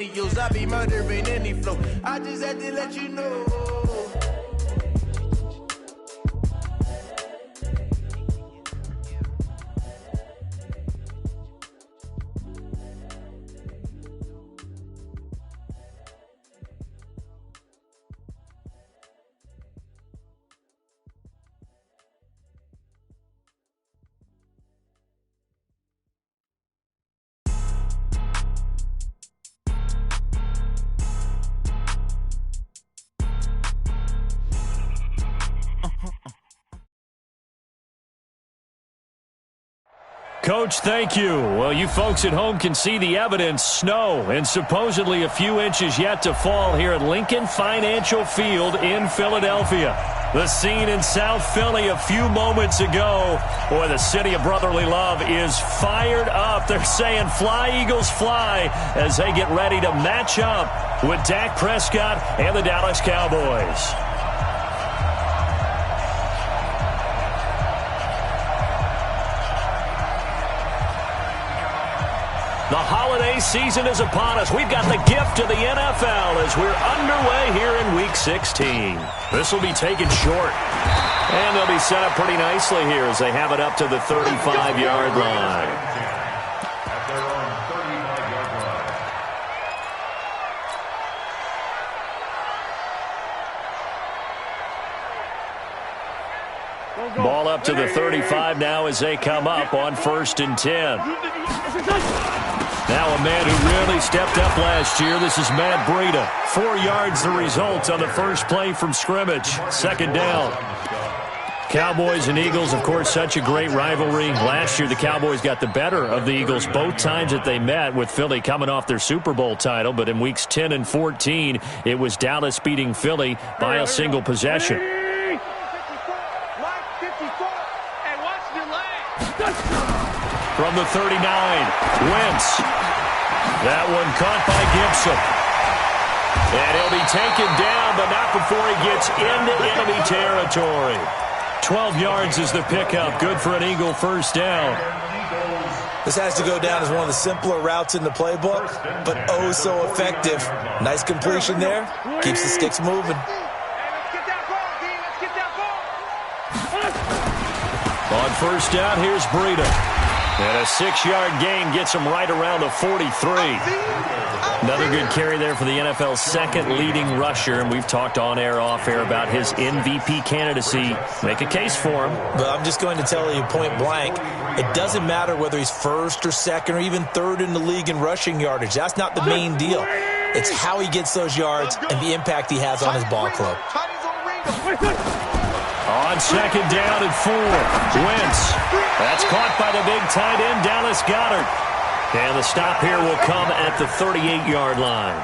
Eagles, I be murdering any flow. I just had to let you know. Coach, thank you. Well, you folks at home can see the evidence. Snow and supposedly a few inches yet to fall here at Lincoln Financial Field in Philadelphia. The scene in South Philly a few moments ago. Boy, the city of brotherly love is fired up. They're saying, "Fly, Eagles, fly," as they get ready to match up with Dak Prescott and the Dallas Cowboys. The holiday season is upon us. We've got the gift of the NFL as we're underway here in Week 16. This will be taken short. And they'll be set up pretty nicely here as they have it up to the 35-yard line. Ball up to the 35 now as they come up on 1st and 10. Now a man who really stepped up last year. This is Matt Breida. 4 yards the result on the first play from scrimmage. 2nd down. Cowboys and Eagles, of course, such a great rivalry. Last year the Cowboys got the better of the Eagles both times that they met, with Philly coming off their Super Bowl title. But in weeks 10 and 14, it was Dallas beating Philly by a single possession. From the 39, Wentz. That one caught by Gibson. And he'll be taken down, but not before he gets into enemy territory. 12 yards is the pickup. Good for an Eagle first down. This has to go down as one of the simpler routes in the playbook, but oh so effective. Nice completion there. Keeps the sticks moving. On first down, here's Breida. And a 6-yard gain gets him right around the 43. Another good carry there for the NFL's second leading rusher, and we've talked on air, off air about his MVP candidacy. Make a case for him. But I'm just going to tell you point blank, it doesn't matter whether he's first or second or even third in the league in rushing yardage. That's not the main deal. It's how he gets those yards and the impact he has on his ball club. On 2nd down and 4, Wentz. That's caught by the big tight end, Dallas Goedert. And the stop here will come at the 38-yard line.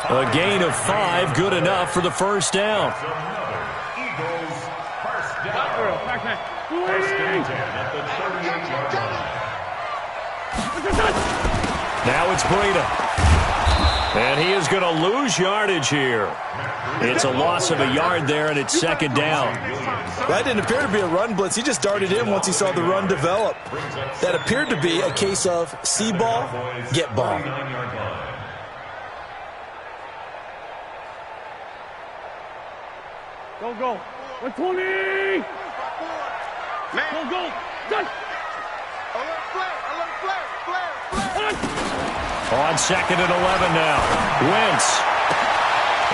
A gain of 5, good enough for the first down. Now it's Breida. And he is going to lose yardage here. It's a loss of a yard there, and it's 2nd down. That didn't appear to be a run blitz. He just darted in once he saw the run develop. That appeared to be a case of see ball, get ball. Go. 120! Go. Done! On 2nd and 11 now. Wentz.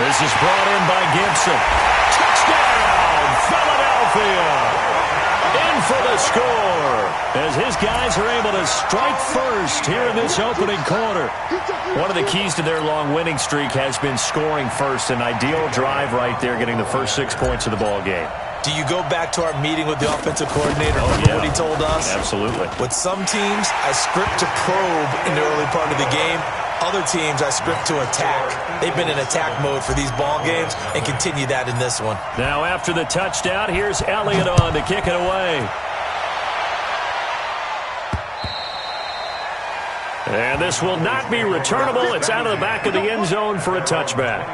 This is brought in by Gibson. Touchdown, Philadelphia! In for the score, as his guys are able to strike first here in this opening quarter. One of the keys to their long winning streak has been scoring first. An ideal drive right there, getting the first 6 points of the ball game. Do you go back to our meeting with the offensive coordinator? Remember what he told us? Absolutely. With some teams, I script to probe in the early part of the game. Other teams, I script to attack. They've been in attack mode for these ball games and continue that in this one. Now after the touchdown, here's Elliott on to kick it away. And this will not be returnable. It's out of the back of the end zone for a touchback.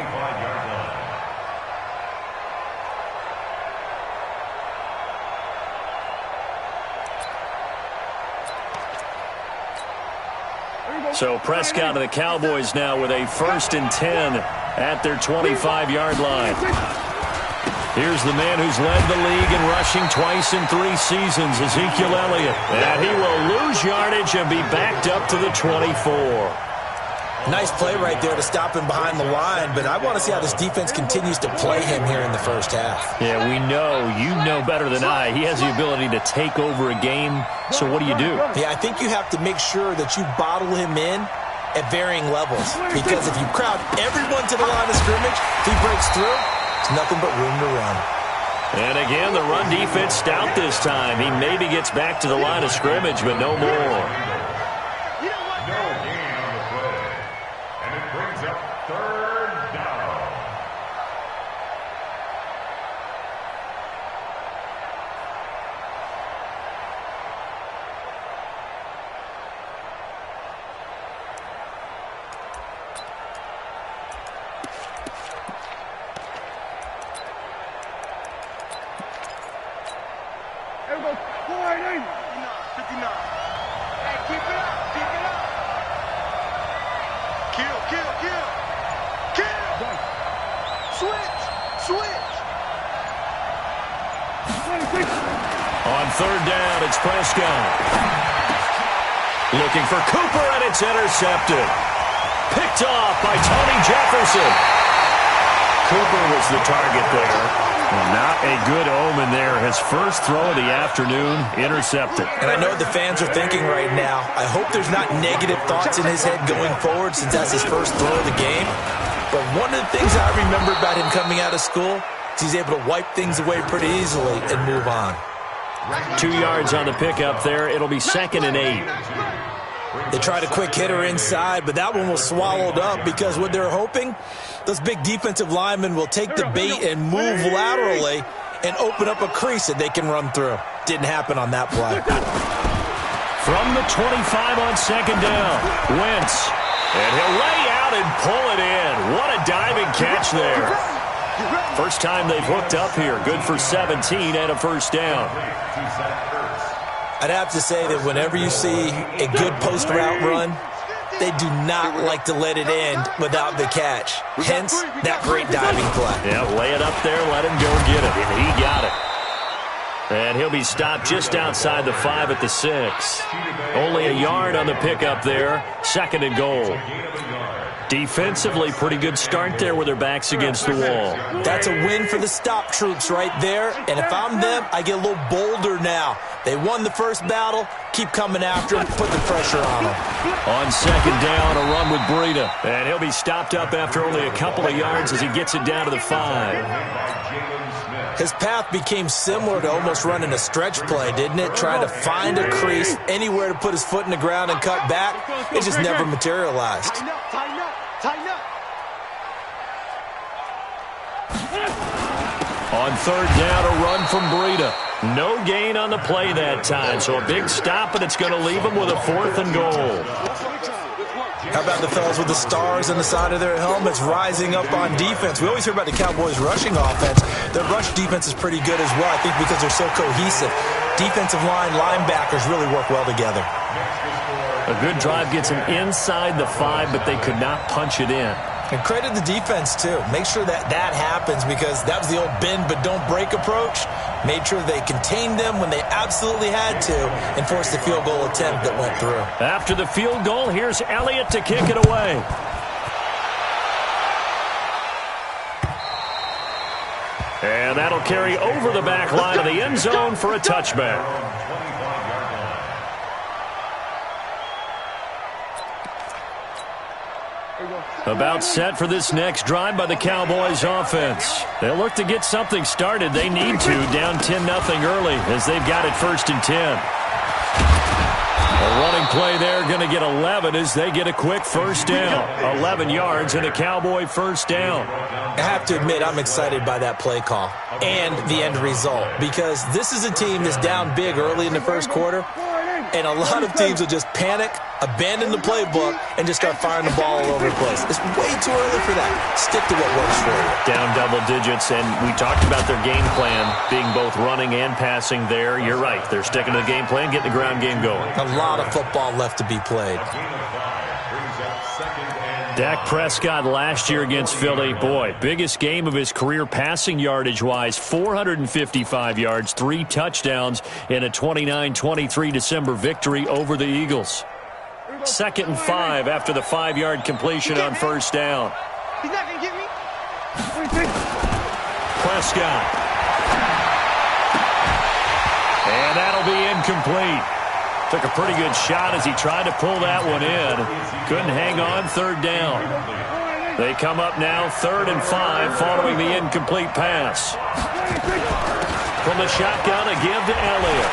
So Prescott of the Cowboys now with a 1st and 10 at their 25-yard line. Here's the man who's led the league in rushing twice in 3 seasons, Ezekiel Elliott. And he will lose yardage and be backed up to the 24. Nice play right there to stop him behind the line, but I want to see how this defense continues to play him here in the first half. Yeah, we know. You know better than I. He has the ability to take over a game, so what do you do? Yeah, I think you have to make sure that you bottle him in at varying levels, because if you crowd everyone to the line of scrimmage, if he breaks through, it's nothing but room to run. And again, the run defense stout this time. He maybe gets back to the line of scrimmage, but no more. On 3rd down, it's Prescott. Looking for Cooper, and it's intercepted. Picked off by Tony Jefferson. Cooper was the target there. Well, not a good omen there. His first throw of the afternoon, intercepted. And I know what the fans are thinking right now. I hope there's not negative thoughts in his head going forward since that's his first throw of the game. But one of the things I remember about him coming out of school is he's able to wipe things away pretty easily and move on. 2 yards on the pickup there. It'll be 2nd and 8. They tried a quick hitter inside, but that one was swallowed up because what they're hoping, those big defensive linemen will take the bait and move laterally and open up a crease that they can run through. Didn't happen on that play. From the 25 on 2nd down, Wentz. And he'll lay out and pull it in. What a diving catch there. First time they've hooked up here. Good for 17 and a 1st down. I'd have to say that whenever you see a good post-route run, they do not like to let it end without the catch. Hence, that great diving play. Yeah, lay it up there, let him go get it. And he got it. And he'll be stopped just outside the 5 at the 6. Only a yard on the pickup there. 2nd and goal. Defensively, pretty good start there with their backs against the wall. That's a win for the stop troops right there. And if I'm them, I get a little bolder now. They won the first battle. Keep coming after them. Put the pressure on them. On 2nd down, a run with Breida. And he'll be stopped up after only a couple of yards as he gets it down to the 5. His path became similar to almost running a stretch play, didn't it? Trying to find a crease, anywhere to put his foot in the ground and cut back. It just never materialized. Tighten up. On 3rd down, a run from Breida. No gain on the play that time, so a big stop, and it's going to leave him with a 4th and goal. How about the fellas with the stars on the side of their helmets rising up on defense? We always hear about the Cowboys' rushing offense. Their rush defense is pretty good as well, I think, because they're so cohesive. Defensive line, linebackers really work well together. A good drive gets them inside the 5, but they could not punch it in. And credit the defense, too. Make sure that happens because that was the old bend but don't break approach. Made sure they contained them when they absolutely had to and forced the field goal attempt that went through. After the field goal, here's Elliott to kick it away. And that'll carry over the back line of the end zone for a touchback. About set for this next drive by the Cowboys offense. They'll look to get something started. They need to, down 10-0 early as they've got it 1st and 10. A running play there, going to get 11 as they get a quick 1st down. 11 yards and a Cowboy 1st down. I have to admit I'm excited by that play call and the end result because this is a team that's down big early in the first quarter. And a lot of teams will just panic, abandon the playbook, and just start firing the ball all over the place. It's way too early for that. Stick to what works for you. Down double digits, and we talked about their game plan being both running and passing there. You're right. They're sticking to the game plan, getting the ground game going. A lot of football left to be played. Dak Prescott last year against Philly, boy, biggest game of his career passing yardage-wise, 455 yards, 3 touchdowns in a 29-23 December victory over the Eagles. 2nd and 5 after the 5-yard completion on first down. He's not going to get me. Prescott. And that'll be incomplete. Took a pretty good shot as he tried to pull that one in. Couldn't hang on, 3rd down. They come up now 3rd and 5 following the incomplete pass. From the shotgun, a give to Elliott.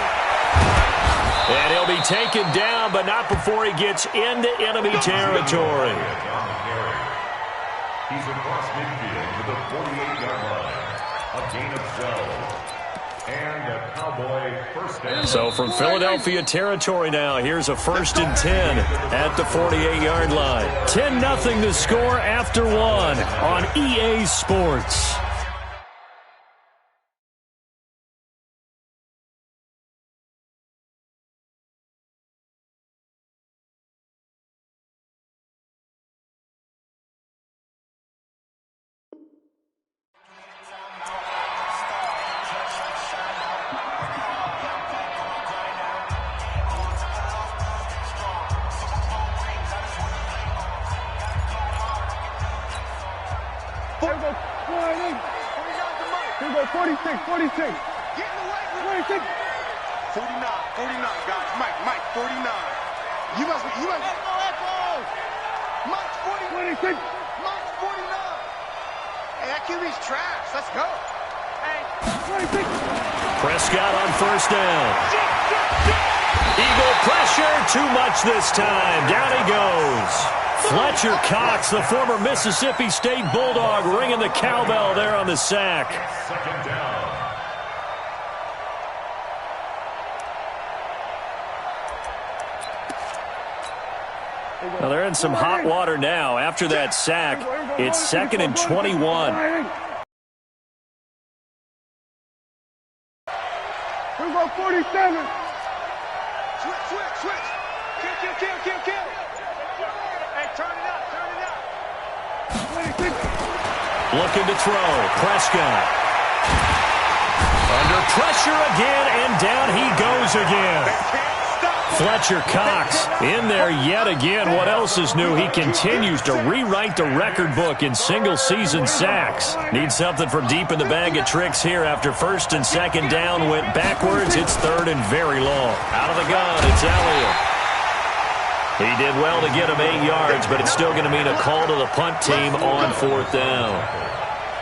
And he'll be taken down, but not before he gets into enemy territory. He's across midfield to the 48-yard line. A gain of 12. And a Cowboy first down. So from Philadelphia territory now, here's a 1st and 10 at the 48-yard line. 10-0 the score after 1 on EA Sports. Here we go, 46. Get in the way. 46. 49, guys. Mike, 49. You must. Mike's 40. 26. Mike's 49. Hey, that QB's trash. Let's go. Hey. 26. Prescott on first down. Eagle pressure, too much this time. Down he goes. Fletcher Cox, the former Mississippi State Bulldog, ringing the cowbell there on the sack. 2nd down. Well, they're in some hot water now. After that sack, it's 2nd and 21. Here we go, 47. Switch. Kill. Hey, turn it up. 26. Looking to throw. Prescott. Under pressure again, and down he goes again. Fletcher Cox in there yet again. What else is new? He continues to rewrite the record book in single-season sacks. Needs something from deep in the bag of tricks here after 1st and 2nd down. Went backwards. It's 3rd and very long. Out of the gun, it's Elliott. He did well to get him 8 yards, but it's still going to mean a call to the punt team on 4th down.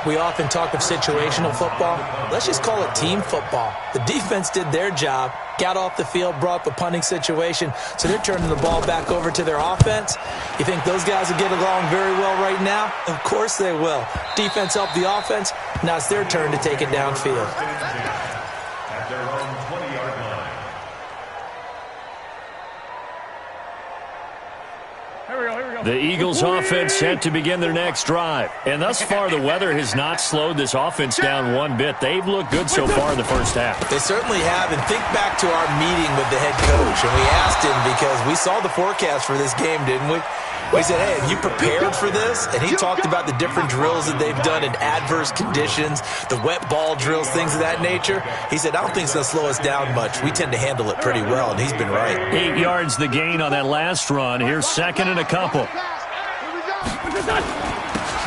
We often talk of situational football. Let's just call it team football. The defense did their job, got off the field, brought up a punting situation, so they're turning the ball back over to their offense. You think those guys will get along very well right now? Of course they will. Defense helped the offense. Now it's their turn to take it downfield. At their own 20-yard line. The Eagles offense set to begin their next drive. And thus far, the weather has not slowed this offense down one bit. They've looked good so far in the first half. They certainly have. And think back to our meeting with the head coach. And we asked him because we saw the forecast for this game, didn't we? We said, hey, have you prepared for this? And he talked about the different drills that they've done in adverse conditions, the wet ball drills, things of that nature. He said, I don't think it's going to slow us down much. We tend to handle it pretty well, and he's been right. 8 yards the gain on that last run. Here's 2nd and a couple.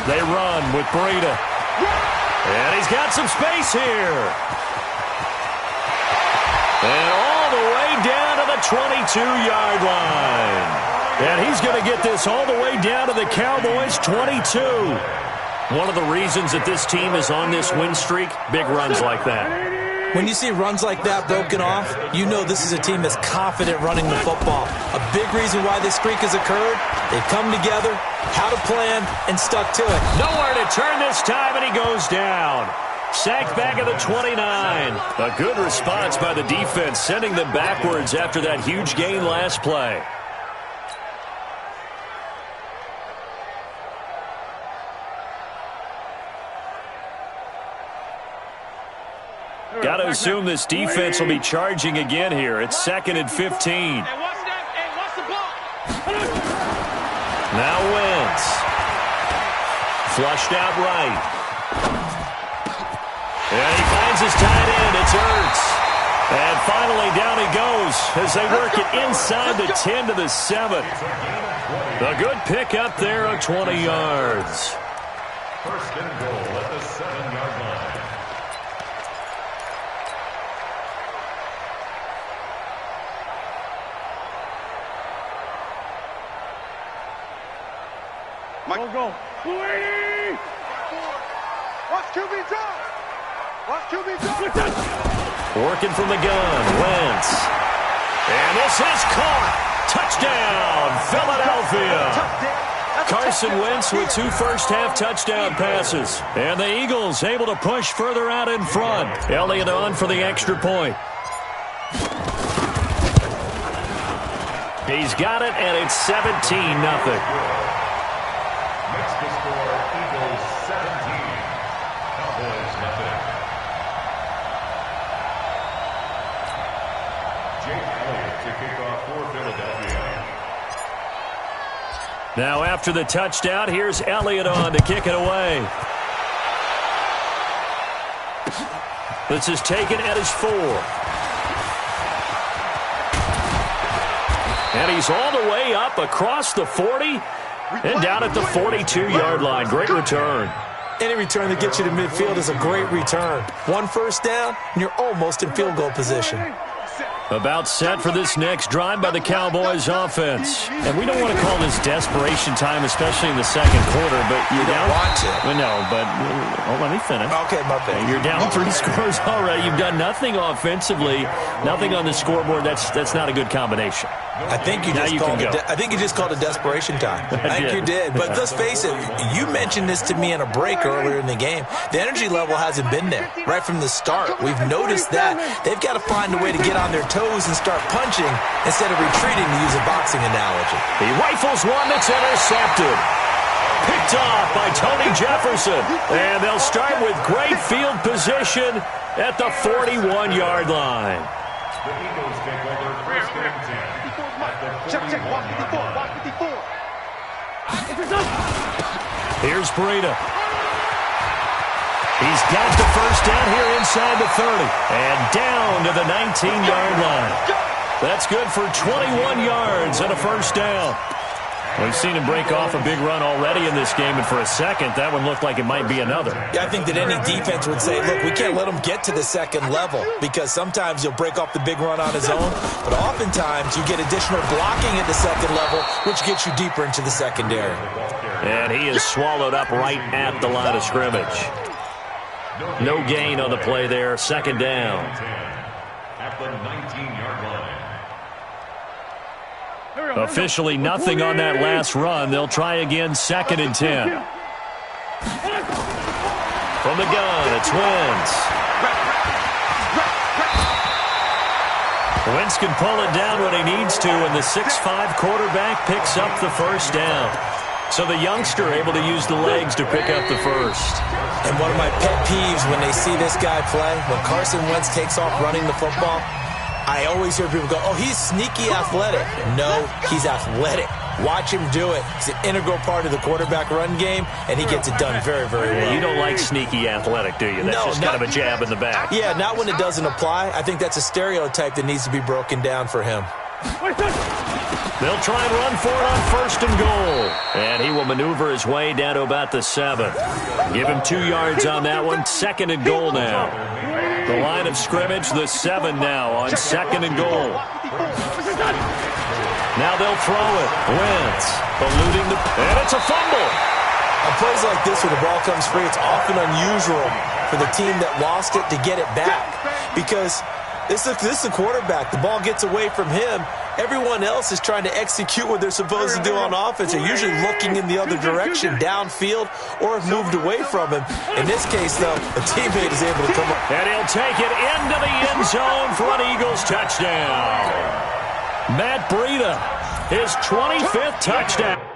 They run with Breida. And he's got some space here. And all the way down to the 22-yard line. And he's going to get this all the way down to the Cowboys' 22. One of the reasons that this team is on this win streak, big runs like that. When you see runs like that broken off, you know this is a team that's confident running the football. A big reason why this streak has occurred, they've come together, had a plan, and stuck to it. Nowhere to turn this time, and he goes down. Sacked back at the 29. A good response by the defense, sending them backwards after that huge gain last play. Got to assume this defense will be charging again here. It's 2nd and 15. Now Wentz. flushed out right. And he finds his tight end. It's Ertz. And finally down he goes as they work it inside the 10 to the 7. A good pick up there of 20 yards. First and goal at the 7-yard line. Go. 280. Watch QB drop. Watch QB drop. Working from the gun, Wentz. And this is caught. Touchdown, Philadelphia. Carson Wentz with 2 first-half touchdown passes. And the Eagles able to push further out in front. Elliott on for the extra point. He's got it, and it's 17-0. Makes the score Eagles 17. Cowboys nothing. Jake Elliott to kick off for Philadelphia. Now after the touchdown, here's Elliott on to kick it away. This is taken at his 4. And he's all the way up across the 40 and down at the 42-yard line. Great return. Any return that gets you to midfield is a great return. 1 first down, and you're almost in field goal position. About set for this next drive by the Cowboys offense. And we don't want to call this desperation time, especially in the second quarter, but you're down. Want to. Well, no, but let me finish. Okay, my bad. You're down 3 scores already. You've done nothing offensively, nothing on the scoreboard. That's not a good combination. I think you just called it desperation time. I think you did. But let's face it, you mentioned this to me in a break earlier in the game. The energy level hasn't been there right from the start. We've noticed that. They've got to find a way to get on their toes and start punching instead of retreating, to use a boxing analogy. He rifles one that's intercepted. Picked off by Tony Jefferson. And they'll start with great field position at the 41-yard line. The Eagles take over first and 10. Check, watch 54, watch 54. Here's Breida. He's got the first down here inside the 30. And down to the 19-yard line. That's good for 21 yards and a first down. We've seen him break off a big run already in this game, and for a second, that one looked like it might be another. Yeah, I think that any defense would say, look, we can't let him get to the second level, because sometimes he'll break off the big run on his own, but oftentimes you get additional blocking at the second level, which gets you deeper into the secondary. And he is swallowed up right at the line of scrimmage. No gain on the play there, second down. At the 19-yard line. Officially nothing on that last run. They'll try again, second and 10. From the gun, it's Wentz. Wentz can pull it down when he needs to, and the 6'5" quarterback picks up the first down. So the youngster able to use the legs to pick up the first. And one of my pet peeves when they see this guy play, when Carson Wentz takes off running the football, I always hear people go, oh, he's sneaky athletic. No, he's athletic. Watch him do it. He's an integral part of the quarterback run game, and he gets it done very, very well. You don't like sneaky athletic, do you? That's just kind of a jab in the back. Yeah, not when it doesn't apply. I think that's a stereotype that needs to be broken down for him. They'll try and run for it on first and goal. And he will maneuver his way down to about the 7. Give him 2 yards on that one. Second and goal now. The line of scrimmage, the 7 now on second and goal. Now they'll throw it. Wentz eluding and it's a fumble. On plays like this where the ball comes free, it's often unusual for the team that lost it to get it back. Because this is a quarterback. The ball gets away from him. Everyone else is trying to execute what they're supposed to do on offense. They're usually looking in the other direction, downfield, or have moved away from him. In this case, though, a teammate is able to come up. And he'll take it into the end zone for an Eagles touchdown. Matt Breida, his 25th touchdown.